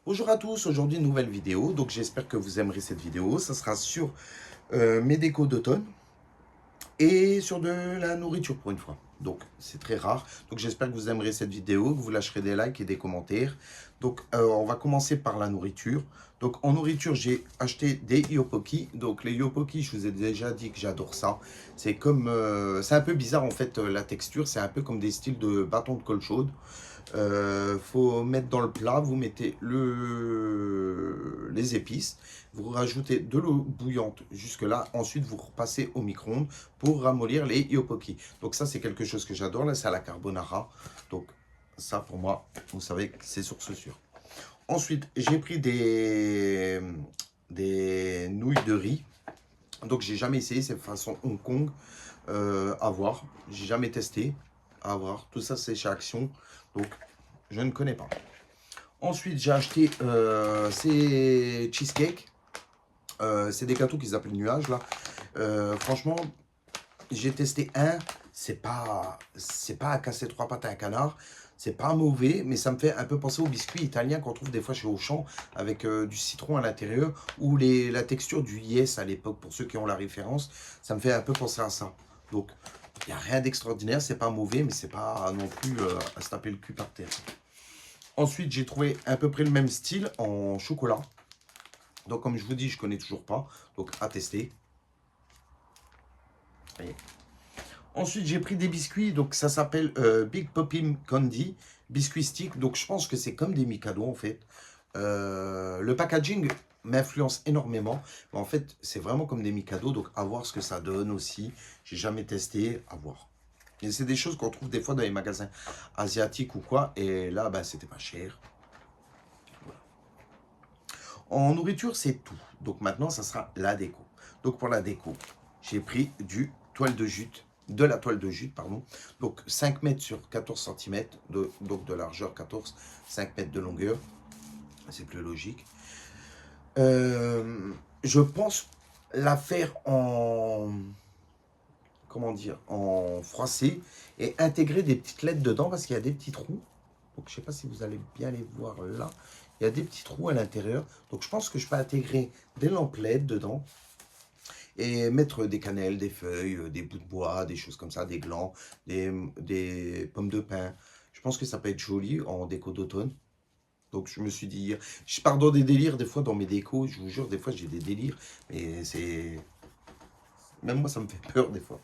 Bonjour à tous, aujourd'hui une nouvelle vidéo, donc j'espère que vous aimerez cette vidéo. Ça sera sur mes décos d'automne et sur de la nourriture pour une fois. Donc c'est très rare, donc j'espère que vous aimerez cette vidéo, que vous lâcherez des likes et des commentaires. Donc on va commencer par la nourriture. Donc en nourriture j'ai acheté des Yopoki. Donc les Yopoki, je vous ai déjà dit que j'adore ça. C'est comme, c'est un peu bizarre en fait la texture, c'est un peu comme des styles de bâtons de colle chaude. Faut mettre dans le plat, vous mettez les épices, vous rajoutez de l'eau bouillante jusque là, ensuite vous repassez au micro-ondes pour ramollir les yopoki. Donc ça c'est quelque chose que j'adore, là c'est à la carbonara, donc ça pour moi, vous savez que c'est source sûre. Ensuite j'ai pris des nouilles de riz, donc j'ai jamais essayé, c'est façon Hong Kong, à voir, j'ai jamais testé, à voir, tout ça c'est chez Action, donc je ne connais pas. Ensuite, j'ai acheté ces cheesecakes. C'est des gâteaux qu'ils appellent nuages là. Franchement, j'ai testé un. C'est pas à casser trois pattes à un canard. C'est pas mauvais, mais ça me fait un peu penser aux biscuits italiens qu'on trouve des fois chez Auchan avec du citron à l'intérieur ou la texture du Yes à l'époque. Pour ceux qui ont la référence, ça me fait un peu penser à ça. Donc, il n'y a rien d'extraordinaire. C'est pas mauvais, mais c'est pas non plus à se taper le cul par terre. Ensuite, j'ai trouvé à peu près le même style en chocolat. Donc, comme je vous dis, je connais toujours pas. Donc, à tester. Voyez. Ensuite, j'ai pris des biscuits. Donc, ça s'appelle Big Poppin Candy. Biscuits stick. Donc, je pense que c'est comme des Mikado en fait. Le packaging m'influence énormément. Mais en fait, c'est vraiment comme des Mikado. Donc, à voir ce que ça donne aussi. J'ai jamais testé. À voir. Et c'est des choses qu'on trouve des fois dans les magasins asiatiques ou quoi. Et là, bah, c'était pas cher. En nourriture, c'est tout. Donc maintenant, ça sera la déco. Donc pour la déco, j'ai pris de la toile de jute, pardon. Donc 5 mètres sur 14 cm, donc de largeur 14, 5 mètres de longueur. C'est plus logique. Je pense la faire comment dire, en froissé et intégrer des petites lettres dedans parce qu'il y a des petits trous. Donc je ne sais pas si vous allez bien les voir là. Il y a des petits trous à l'intérieur. Donc je pense que je peux intégrer des lampes LED dedans et mettre des cannelles, des feuilles, des bouts de bois, des choses comme ça, des glands, des pommes de pin. Je pense que ça peut être joli en déco d'automne. Donc je me suis dit, je pars dans des délires des fois dans mes décos, je vous jure, des fois j'ai des délires, mais c'est... Même moi ça me fait peur des fois.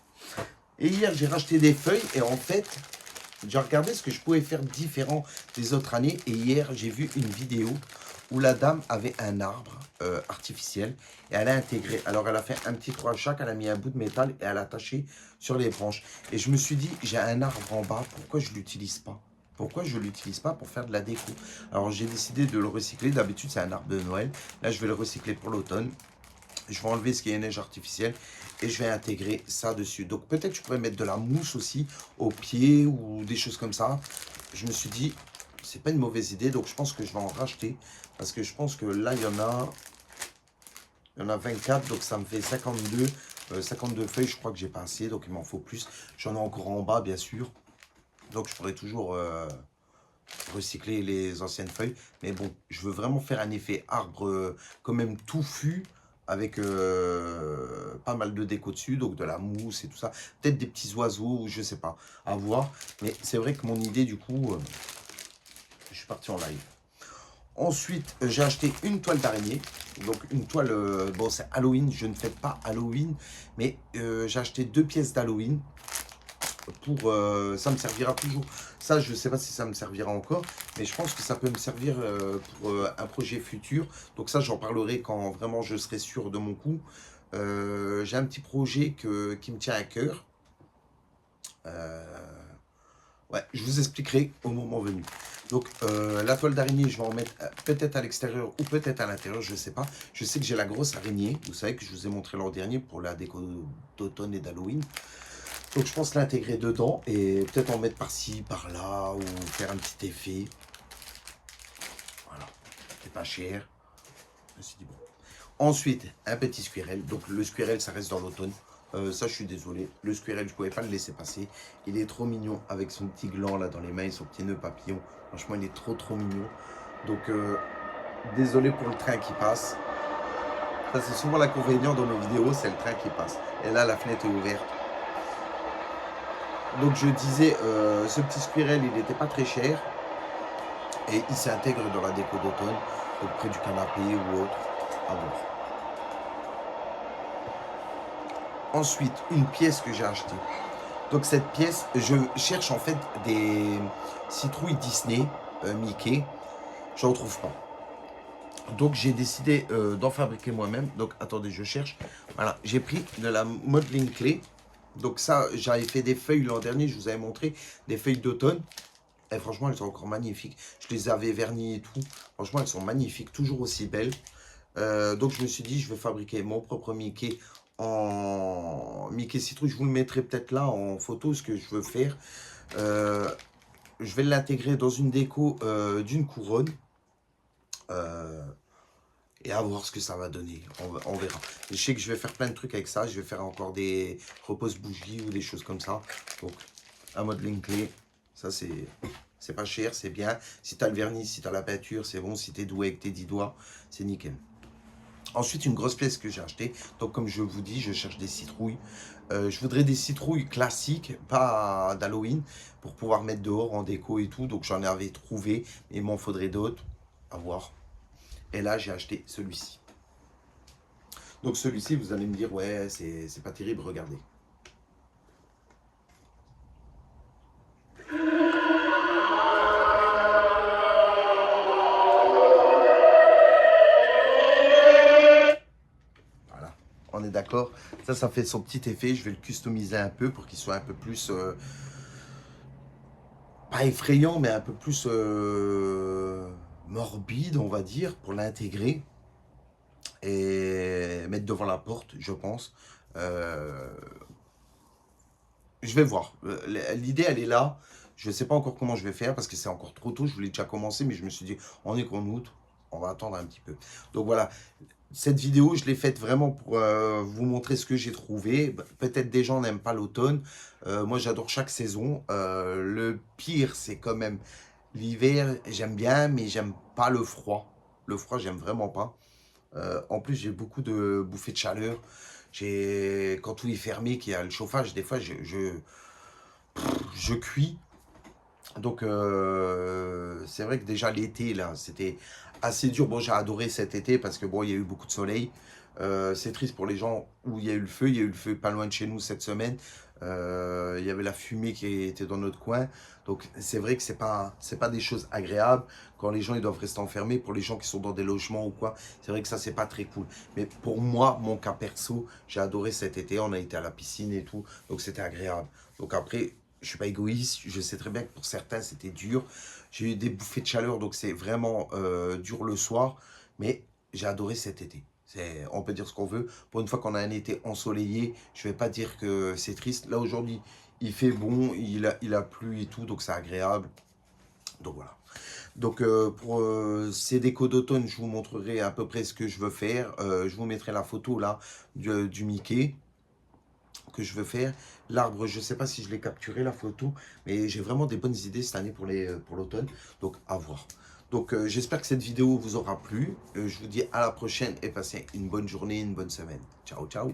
Et hier j'ai racheté des feuilles et en fait, j'ai regardé ce que je pouvais faire différent des autres années. Et hier, j'ai vu une vidéo où la dame avait un arbre artificiel et elle a intégré. Alors, elle a fait un petit trou à chaque, elle a mis un bout de métal et elle a attaché sur les branches. Et je me suis dit, j'ai un arbre en bas, pourquoi je ne l'utilise pas? Pourquoi je ne l'utilise pas pour faire de la déco? Alors, j'ai décidé de le recycler. D'habitude, c'est un arbre de Noël. Là, je vais le recycler pour l'automne. Je vais enlever ce qui est neige artificielle et je vais intégrer ça dessus. Donc peut-être je pourrais mettre de la mousse aussi au pied ou des choses comme ça. Je me suis dit, c'est pas une mauvaise idée, donc je pense que je vais en racheter. Parce que je pense que là, il y en a 24, donc ça me fait 52. 52 feuilles, je crois que j'ai pas assez, donc il m'en faut plus. J'en ai encore en bas, bien sûr. Donc je pourrais toujours recycler les anciennes feuilles. Mais bon, je veux vraiment faire un effet arbre quand même touffu avec pas mal de déco dessus, donc de la mousse et tout ça. Peut-être des petits oiseaux, je sais pas, à voir. Mais c'est vrai que mon idée, du coup, je suis parti en live. Ensuite, j'ai acheté une toile d'araignée. Donc une toile, bon c'est Halloween, je ne fais pas Halloween, mais j'ai acheté 2 pièces d'Halloween pour ça me servira toujours. Ça, je ne sais pas si ça me servira encore, mais je pense que ça peut me servir pour un projet futur. Donc ça, j'en parlerai quand vraiment je serai sûr de mon coup. J'ai un petit projet qui me tient à cœur. Ouais, je vous expliquerai au moment venu. Donc la toile d'araignée, je vais en mettre peut-être à l'extérieur ou peut-être à l'intérieur, je ne sais pas. Je sais que j'ai la grosse araignée, vous savez que je vous ai montré l'an dernier pour la déco d'automne et d'Halloween. Donc je pense l'intégrer dedans et peut-être en mettre par-ci, par-là ou faire un petit effet. Voilà, c'est pas cher. Je me suis dit bon. Ensuite, un petit squirrel. Donc le squirrel, ça reste dans l'automne. Ça, je suis désolé. Le squirrel, je ne pouvais pas le laisser passer. Il est trop mignon avec son petit gland là dans les mains et son petit nœud papillon. Franchement, il est trop trop mignon. Donc Désolé pour le train qui passe. Ça, c'est souvent l'inconvénient dans mes vidéos, c'est le train qui passe. Et là, la fenêtre est ouverte. Donc, je disais, ce petit squirrel, il n'était pas très cher. Et il s'intègre dans la déco d'automne, donc près du canapé ou autre. À voir. Ensuite, une pièce que j'ai achetée. Donc, cette pièce, je cherche en fait des citrouilles Disney, Mickey. Je n'en trouve pas. Donc j'ai décidé d'en fabriquer moi-même. Donc attendez, je cherche. Voilà, j'ai pris de la modeling clay. Donc ça, j'avais fait des feuilles l'an dernier, je vous avais montré des feuilles d'automne. Et franchement, elles sont encore magnifiques. Je les avais vernies et tout. Franchement, elles sont magnifiques, toujours aussi belles. Donc je me suis dit, je vais fabriquer mon propre Mickey en Mickey citrouille. Je vous le mettrai peut-être là en photo, ce que je veux faire. Je vais l'intégrer dans une déco d'une couronne. Et à voir ce que ça va donner. On verra. Je sais que je vais faire plein de trucs avec ça. Je vais faire encore des repose-bougies ou des choses comme ça. Donc, un modeling clé. Ça, c'est pas cher, c'est bien. Si tu as le vernis, si tu as la peinture, c'est bon. Si tu es doué avec tes 10 doigts, c'est nickel. Ensuite, une grosse pièce que j'ai achetée. Donc, comme je vous dis, je cherche des citrouilles. Je voudrais des citrouilles classiques, pas d'Halloween, pour pouvoir mettre dehors en déco et tout. Donc, j'en avais trouvé, mais il m'en faudrait d'autres. À voir. Et là, j'ai acheté celui-ci. Donc celui-ci, vous allez me dire, ouais, c'est pas terrible, regardez. Voilà, on est d'accord. Ça fait son petit effet. Je vais le customiser un peu pour qu'il soit un peu plus, pas effrayant, mais un peu plus morbide, on va dire, pour l'intégrer. Et mettre devant la porte, je pense. Euh, je vais voir. L'idée, elle est là. Je ne sais pas encore comment je vais faire parce que c'est encore trop tôt. Je voulais déjà commencer, mais je me suis dit, on est qu'en août. On va attendre un petit peu. Donc voilà, cette vidéo, je l'ai faite vraiment pour vous montrer ce que j'ai trouvé. Peut-être des gens n'aiment pas l'automne. Moi, j'adore chaque saison. Le pire, c'est quand même l'hiver. J'aime bien, mais j'aime pas le froid. Le froid, j'aime vraiment pas. En plus, j'ai beaucoup de bouffées de chaleur. Quand tout est fermé, qu'il y a le chauffage, des fois, je cuis. Donc, c'est vrai que déjà l'été, là, c'était assez dur. Bon, j'ai adoré cet été parce que, bon, il y a eu beaucoup de soleil. C'est triste pour les gens où il y a eu le feu. Il y a eu le feu pas loin de chez nous cette semaine. Il y avait la fumée qui était dans notre coin. Donc, c'est vrai que c'est pas des choses agréables quand les gens ils doivent rester enfermés. Pour les gens qui sont dans des logements ou quoi, c'est vrai que ça, c'est pas très cool. Mais pour moi, mon cas perso, j'ai adoré cet été. On a été à la piscine et tout. Donc, c'était agréable. Donc, après, je suis pas égoïste, je sais très bien que pour certains c'était dur. J'ai eu des bouffées de chaleur, donc c'est vraiment dur le soir, mais j'ai adoré cet été. On peut dire ce qu'on veut. Pour une fois qu'on a un été ensoleillé, je vais pas dire que c'est triste. Là aujourd'hui, il fait bon, il a plu et tout, donc c'est agréable. Donc voilà. Donc pour ces décos d'automne, je vous montrerai à peu près ce que je veux faire. Je vous mettrai la photo là du Mickey que je veux faire. L'arbre, je ne sais pas si je l'ai capturé la photo, mais j'ai vraiment des bonnes idées cette année pour l'automne, donc à voir. Donc j'espère que cette vidéo vous aura plu. Je vous dis à la prochaine et passez une bonne journée, une bonne semaine. Ciao, ciao.